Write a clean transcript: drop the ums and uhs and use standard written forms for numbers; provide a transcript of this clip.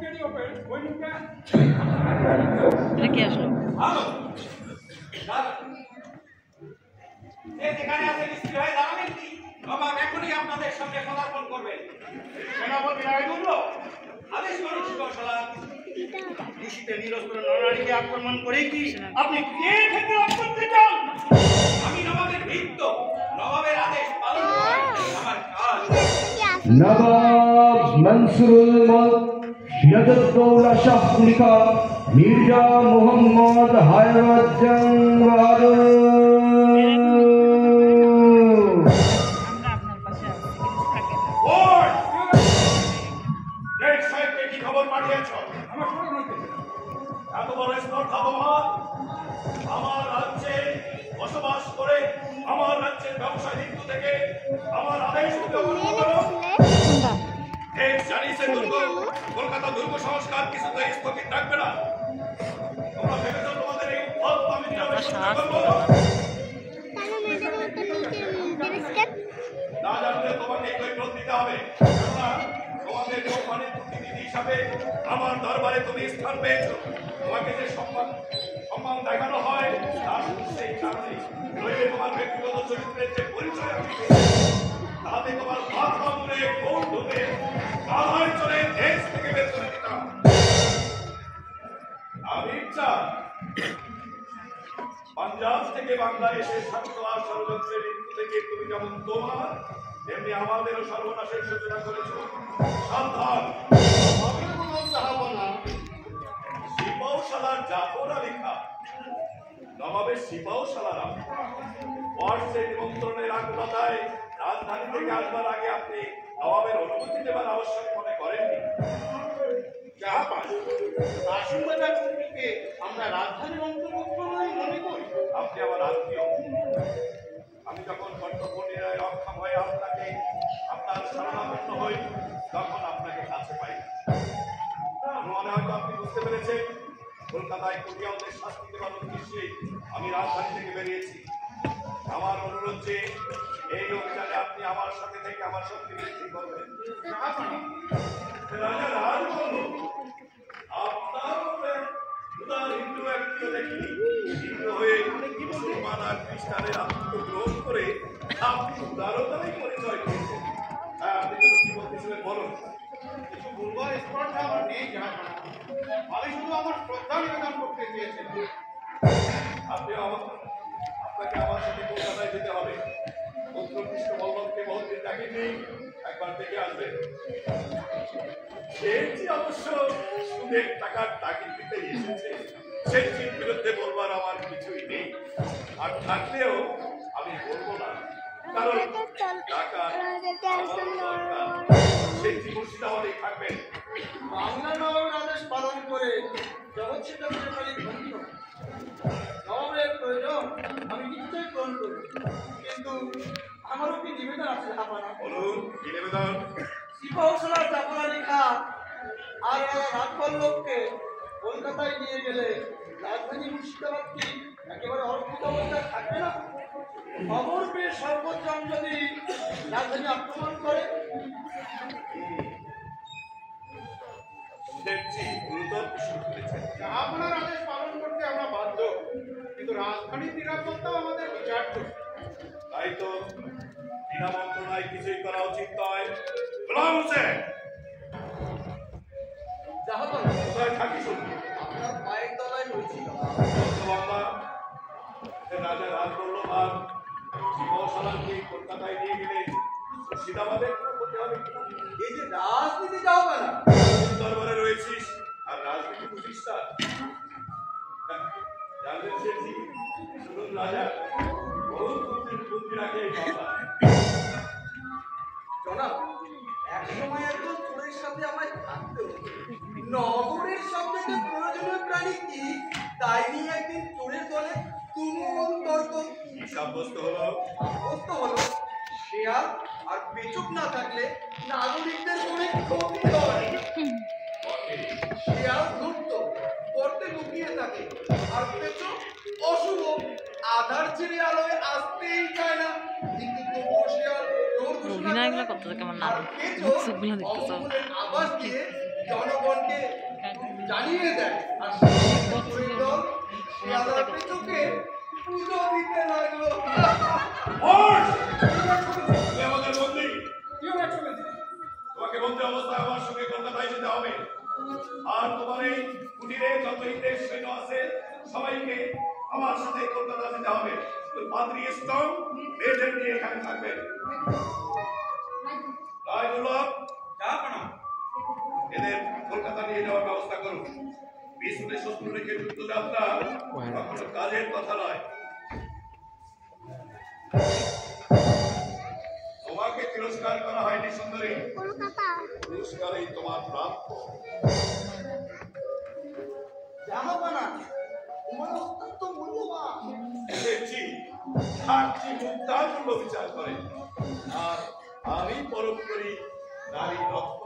এটা কি আসলো? আপনাদের সঙ্গে পদার্পণ করবেন সেনাপতি রায়দুল্লাহ আদেশ করুন শিবশালা কৃষিতে নিরস্ত্র নরনারীকে আক্রমণ করে কি আপনি কে থেকে রক্ষণ দিতে চান? আমি নবাবের ভিত্ত, নবাবের আদেশ পালন করা আমার কাজ। নবাব মনসুরুল মুলক সিরাজউদ্দৌলা শাহ লিখা মির্জা মোহাম্মদ হায়দার আমার রাজ্যে বসবাস করে আমার রাজ্যের ব্যবসায় লিপ্ত থেকে আমার আদেশ জানিয়েছে কলকাতা দুর্গ সংস্কার কিছুতে স্থগিত রাখবে না। তোমরা ভেবেছ তোমাদের এই আমি না জানলে তোমাকে কৈফিয়ত দিতে হবে, কেননা তোমাদের কোম্পানির প্রতিনিধি হিসাবে আমার দরবারে তুমি স্থান পেয়েছো। তোমাকে যে সম্মান দেখানো হয় তার সেই কারণে নইলে তোমার ব্যক্তিগত চরিত্রের যে পরিচয় আমি তাতে তোমার মাথা মুড়ে গোল ঢুকে কালায় চলে দেশ থেকে বের করে দিতাম। আমি পাঞ্জাব থেকে বাংলায় এসে শান্ত আর ষড়যন্ত্রের মৃত্যু থেকে তুমি যেমন তোমার তেমনি আমাদেরও সর্বনাশের সূচনা করেছো। সাবধান, আমি কোনো চাহাবো না। সিপাহশালার জাফর আলী খান নবাবের সিপাহশালারা ওয়ার্ডসের নিমন্ত্রণের আকুলতায় রাজধানী থেকে আসবার আগে আপনি নবাবের অনুমতি নেবার আবশ্যক মনে করেননি? আমরা রাজধানীর অন্তর্ভুক্ত মনে করি। আপনি আমার আত্মীয়। আমি যখন কর্তব্য নির্ণয় অক্ষম হয়ে আপনার শরণাপন্ন হই তখন আপনাকে কাছে পাই। মনে হয়তো আপনি বুঝতে পেরেছেন কলকাতায় কুটিয়ালদের শাস্তি দেওয়ার উদ্দেশ্যে আমি রাজধানী থেকে বেরিয়েছি। আমার অনুরোধ যে এই অভিযানে আপনি আমার সাথে থেকে আমার শক্তি বৃদ্ধি করবেন। রাজা রাজ আপনার উদার হিন্দু একটু দেখিনি, হিন্দু হয়ে মুসলমান আর খ্রিস্টানের আত্মগ্রহণ করে আপনি উদারতারই পরিচয় দিয়েছেন। হ্যাঁ, আপনি যেন কি বলতেছিলেন বলুন। কিছু পূর্ব স্পর্ধা আমার নেই জাহাজ, আমি শুধু আমার শ্রদ্ধা নিবেদন করতে চেয়েছিলাম। আপনাকে আমার সাথে কলকাতায় যেতে হবে। পুত্র কৃষ্ণ বল্লভকে বহুদিন দেখেননি, একবার দেখে আসবেন। সে অবশ্য সুদের টাকার তাগিদ দিতে এসেছে, সেই বিরুদ্ধে বলবার আমার কিছুই নেই, আর থাকলেও আমি বলবো না, কারণ টাকা সেই মুর্শিদাবাদেই থাকবেন। বাংলা নবাবের আদেশ পালন করে জগৎ সিদ্ধান্তের ধন্য নবাবের প্রয়োজন আমি নিশ্চয়ই পূরণ করব, কিন্তু আমারও কি নিবেদন আছে? বলুন, কি নিবেদন? সিপাহশালার জাফর আলী খান আর রাজবল্লভকে কলকাতায় নিয়ে গেলে রাজধানী মুর্শিদাবাদ কি একেবারে অরক্ষিত অবস্থায় থাকবে না? খবর পেয়ে সর্বজন যদি রাজধানী আক্রমণ করে, আপনার আদেশ পালন করতে আমরা বাধ্য, কিন্তু রাজধানীর নিরাপত্তাও আমাদের বিচার্য। তাই তো বিনা মন্ত্রণায় কিছুই করা উচিত নয়। কোথায় থাকি শুনি? আপনার পায়ের তলায় রয়েছি। রাজা রাজবল্লভ আর সিপাহশালাকে কলকাতায় নিয়ে গেলে মুর্শিদাবাদের করতে হবে। এই যে রাজনীতি যাও না, দরবারে রয়েছিস আর রাজনীতি বুঝিস না। জানলেন শেঠজি, শুনুন রাজা বহু বুদ্ধি রাখে এই বাংলা। জনাব, এক সময় একজন চোরের সাথে আমায় থাকতে হতো। নগরের সবথেকে প্রয়োজনীয় প্রাণী কি তাই নিয়ে একদিন চোরের দলে তুমুল তর্ক। কি সাব্যস্ত হলো? শেয়াল আর পেচুক না থাকলে নাগরিকদের কোনো ক্ষতি হয়। শেয়াল ধূর্ত, গর্তে লুকিয়ে থাকে, আর পেচুক অশুভ, আধার ছেড়ে আলোয় আসতেই চায় না। কিন্তু তবুও শেয়াল অভিনয়গুলো কত কেমন নাটক, আবাস দিয়ে জনগণকে জানিয়ে দেয় আর সেই দল শিয়ালের পেছকে পুজো দিতে লাগলো। তুমি আমাদের বন্দী। তোমাকে বন্দী অবস্থায় আমার সঙ্গে কলকাতায় যেতে হবে। আর তোমার এই কুটিরে যত ইংরেজ সৈন্য আছে সবাইকে আমার সাথে কলকাতা যেতে হবে। পাদ্রী স্ট্রং মেয়েদের নিয়ে এখানে থাকবেন। রায়দুল্লাহ এদের কলকাতা নিয়ে যাওয়ার ব্যবস্থা করুন। বিষ্ণু শত্রু রেখে যুদ্ধযাত্রা কখনো কাজের কথা নয়। তোমাকে তিরস্কার করা হয়নি সুন্দরী, পুরস্কারই তোমার প্রাপ্য। জাহাপানা তোমার অত্যন্ত মূল্যবান। দেখছি সাক্ষী মুক্তার মূল্য বিচার করে, আর আমি পরোপরি নারী রক্ত।